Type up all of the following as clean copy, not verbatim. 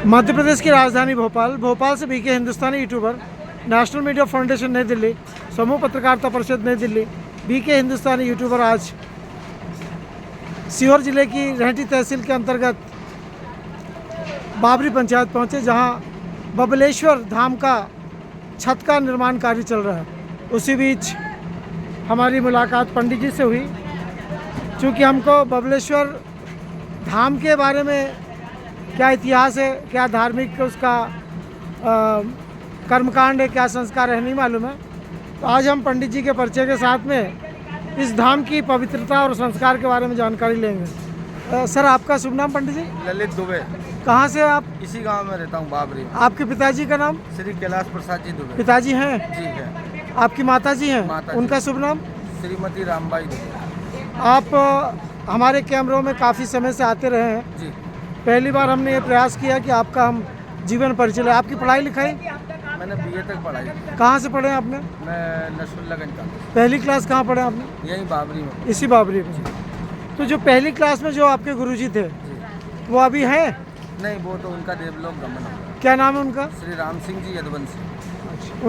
मध्य प्रदेश की राजधानी भोपाल से बीके हिंदुस्तानी यूट्यूबर, नेशनल मीडिया फाउंडेशन नई दिल्ली, समूह पत्रकारिता परिषद नई दिल्ली, बीके हिंदुस्तानी यूट्यूबर आज सीहोर जिले की रेहटी तहसील के अंतर्गत बाबरी पंचायत पहुंचे, जहां बबलेश्वर धाम का छत का निर्माण कार्य चल रहा है। उसी बीच हमारी मुलाकात पंडित जी से हुई। चूँकि हमको बबलेश्वर धाम के बारे में क्या इतिहास है, क्या धार्मिक उसका कर्मकांड है, क्या संस्कार है, नहीं मालूम है, तो आज हम पंडित जी के परिचय के साथ में इस धाम की पवित्रता और संस्कार के बारे में जानकारी लेंगे। सर, आपका शुभ नाम पंडित जी? ललित दुबे। कहाँ से आप? इसी गांव में रहता हूँ, बाबरी। आपके पिताजी का नाम? श्री कैलाश प्रसाद जी दुबे। पिताजी हैं? जी है। आपकी माता जी हैं? माता उनका जी। शुभ नाम? श्रीमती रामबाई दुबे। आप हमारे कैमरों में काफ़ी समय से आते रहे हैं। जी। पहली बार हमने ये प्रयास किया कि आपका हम जीवन परिचय लें। आपकी पढ़ाई लिखाई? मैंने बीए तक पढ़ाई। कहाँ से पढ़े आपने? मैं नशुल्लागंज का। पहली क्लास कहाँ पढ़े आपने? यहीं बाबरी में। इसी बाबरी में। तो जो पहली क्लास में जो आपके गुरुजी थे, जी। वो अभी हैं? नहीं, वो तो उनका देवलोक गमन हो गया। क्या नाम है उनका? श्री राम सिंह जी यदुवंशी।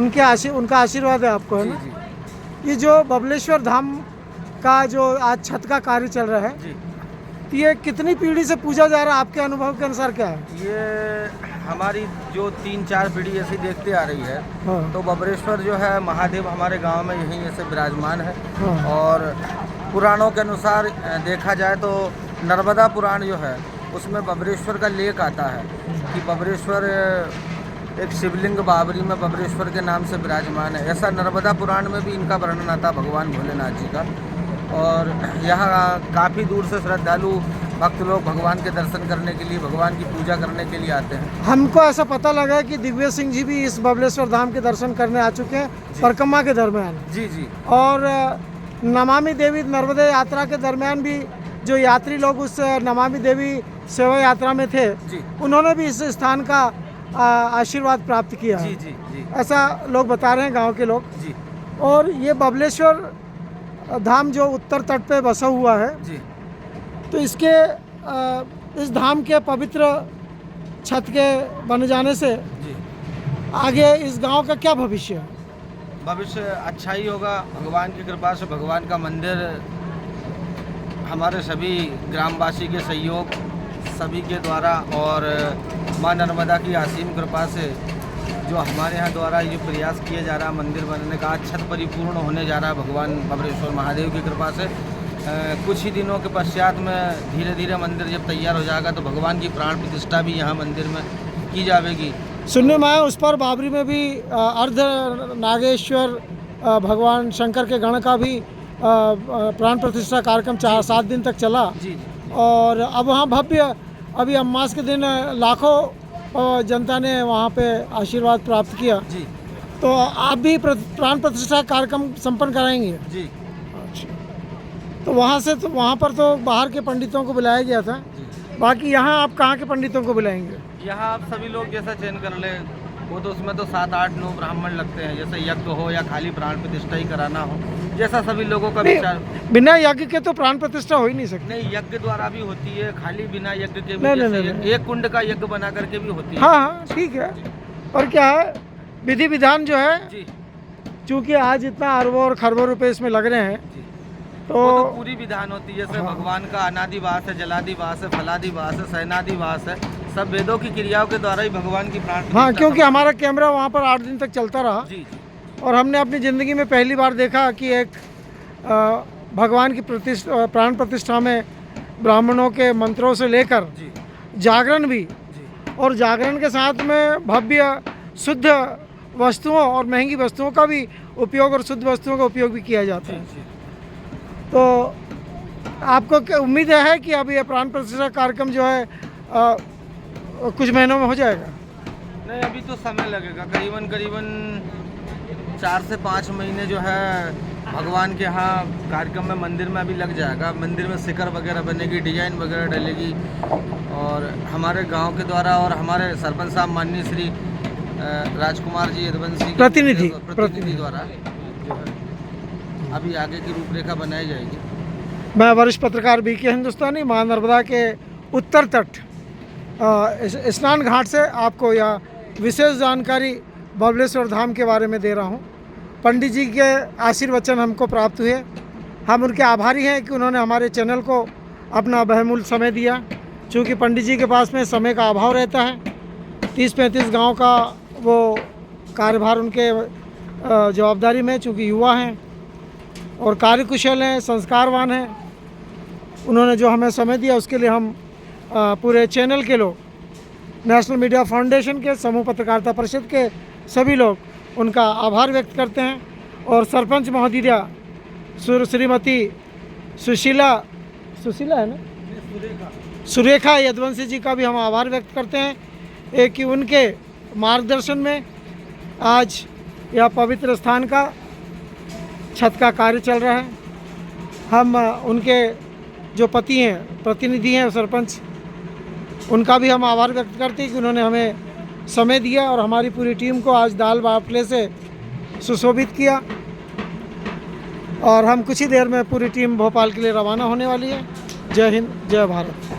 उनका आशीर्वाद है आपको, है जी ना? जी ये जो बबलेश्वर धाम का जो आज छत का कार्य चल रहा है, जी। तो ये कितनी पीढ़ी से पूजा जा रहा है? आपके अनुभव के अनुसार क्या है? ये हमारी जो 3-4 पीढ़ी ऐसी देखते आ रही है। हाँ। तो बबरेश्वर जो है महादेव हमारे गांव में यहीं ऐसे विराजमान है। हाँ। और पुराणों के अनुसार देखा जाए तो नर्मदा पुराण जो है उसमें बबरेश्वर का लेख आता है कि बबरेश्वर एक शिवलिंग बाबरी में बबरेश्वर के नाम से विराजमान है। ऐसा नर्मदा पुराण में भी इनका वर्णन आता भगवान भोलेनाथ जी का। और यहाँ काफ़ी दूर से श्रद्धालु भक्त लोग भगवान के दर्शन करने के लिए, भगवान की पूजा करने के लिए आते हैं। हमको ऐसा पता लगा कि दिग्विजय सिंह जी भी इस बबलेश्वर धाम के दर्शन करने आ चुके हैं परिक्रमा के दरमियान। जी जी। और नमामि देवी नर्मदे यात्रा के दरमियान भी जो यात्री लोग उस नमामि देवी सेवा यात्रा में थे, जी। उन्होंने भी इस स्थान का आशीर्वाद प्राप्त किया है। जी जी जी। ऐसा लोग बता रहे हैं, गांव के लोग। जी और ये बबलेश्वर धाम जो उत्तर तट पे बसा हुआ है, जी। तो इसके इस धाम के पवित्र छत के बन जाने से जी। आगे इस गांव का क्या भविष्य है? भविष्य अच्छा ही होगा भगवान की कृपा से। भगवान का मंदिर हमारे सभी ग्रामवासी के सहयोग, सभी के द्वारा और माँ नर्मदा की असीम कृपा से जो हमारे यहाँ द्वारा ये प्रयास किया जा रहा है मंदिर बनने का, छत परिपूर्ण होने जा रहा है भगवान बबरेश्वर महादेव की कृपा से। कुछ ही दिनों के पश्चात में धीरे धीरे मंदिर जब तैयार हो जाएगा तो भगवान की प्राण प्रतिष्ठा भी यहाँ मंदिर में की जाएगी। सुनने में आया उस पर बाबरी में भी अर्ध नागेश्वर भगवान शंकर के गण का भी प्राण प्रतिष्ठा कार्यक्रम 4-7 दिन तक चला। जी। और अब वहाँ भव्य, अभी अमावस के दिन लाखों जनता ने वहाँ पे आशीर्वाद प्राप्त किया। जी। तो आप भी प्राण प्रतिष्ठा कार्यक्रम संपन्न कराएंगे? जी। अच्छा। तो वहाँ पर तो बाहर के पंडितों को बुलाया गया था। जी। बाकी यहाँ आप कहाँ के पंडितों को बुलाएंगे? यहाँ आप सभी लोग जैसा चयन कर ले, वो तो उसमें तो 7-8-9 ब्राह्मण लगते हैं। जैसे यज्ञ हो या खाली प्राण प्रतिष्ठा ही कराना हो, जैसा सभी लोगों का विचार। बिना यज्ञ के तो प्राण प्रतिष्ठा हो ही नहीं सकती। नहीं, यज्ञ द्वारा भी होती है, खाली बिना यज्ञ के भी। नहीं, जैसे नहीं, नहीं। एक कुंड का यज्ञ बना करके भी होती है। हाँ हाँ, ठीक है। और क्या है, विधि विधान जो है, जी। चूँकि आज इतना अरबों और खरबों रुपए इसमें लग रहे हैं, जी। तो वो तो पूरी विधान होती है। जैसे हाँ। भगवान का अनादिवास है, जलादिवास है, फलादिवास है, शयनादिवास है। सब वेदों की क्रियाओं के द्वारा ही भगवान की प्राण हाँ, प्रतिष्ठा क्योंकि हमारा कैमरा वहाँ पर 8 दिन तक चलता रहा। जी जी। और हमने अपनी ज़िंदगी में पहली बार देखा कि एक भगवान की प्राण प्रतिष्ठा में ब्राह्मणों के मंत्रों से लेकर जी जागरण भी, जी। और जागरण के साथ में भव्य शुद्ध वस्तुओं और महंगी वस्तुओं का भी उपयोग और शुद्ध वस्तुओं का उपयोग भी किया जाता है। जी। तो आपको क्या उम्मीद है कि अभी ये प्राण प्रतिष्ठा कार्यक्रम जो है कुछ महीनों में हो जाएगा? नहीं, अभी तो समय लगेगा। करीबन 4 से 5 महीने जो है भगवान के यहाँ कार्यक्रम में मंदिर में अभी लग जाएगा। मंदिर में शिखर वगैरह बनेगी, डिजाइन वगैरह डलेगी। और हमारे गांव के द्वारा और हमारे सरपंच साहब माननीय श्री राजकुमार जी यदुवंशी प्रतिनिधि द्वारा जो है अभी आगे की रूपरेखा बनाई जाएगी। मैं वरिष्ठ पत्रकार बीके हिंदुस्तानी, मां नर्मदा के उत्तर तट स्नान घाट से आपको यह विशेष जानकारी बबलेश्वर धाम के बारे में दे रहा हूँ। पंडित जी के आशीर्वचन हमको प्राप्त हुए। हम उनके आभारी हैं कि उन्होंने हमारे चैनल को अपना बहुमूल्य समय दिया। चूँकि पंडित जी के पास में समय का अभाव रहता है, 30-35 गांव का वो कार्यभार उनके जवाबदारी में, चूँकि युवा हैं और कार्यकुशल हैं, संस्कारवान हैं, उन्होंने जो हमें समय दिया उसके लिए हम पूरे चैनल के लोग, नेशनल मीडिया फाउंडेशन के, समूह पत्रकारिता परिषद के सभी लोग उनका आभार व्यक्त करते हैं। और सरपंच महोदया श्रीमती सुशीला है ना, सुरेखा यदुवंशी जी का भी हम आभार व्यक्त करते हैं कि उनके मार्गदर्शन में आज यह पवित्र स्थान का छत का कार्य चल रहा है। हम उनके जो पति हैं, प्रतिनिधि हैं सरपंच, उनका भी हम आभार व्यक्त करते हैं कि उन्होंने हमें समय दिया और हमारी पूरी टीम को आज दाल बाफले से सुशोभित किया। और हम कुछ ही देर में पूरी टीम भोपाल के लिए रवाना होने वाली है। जय हिंद, जय भारत।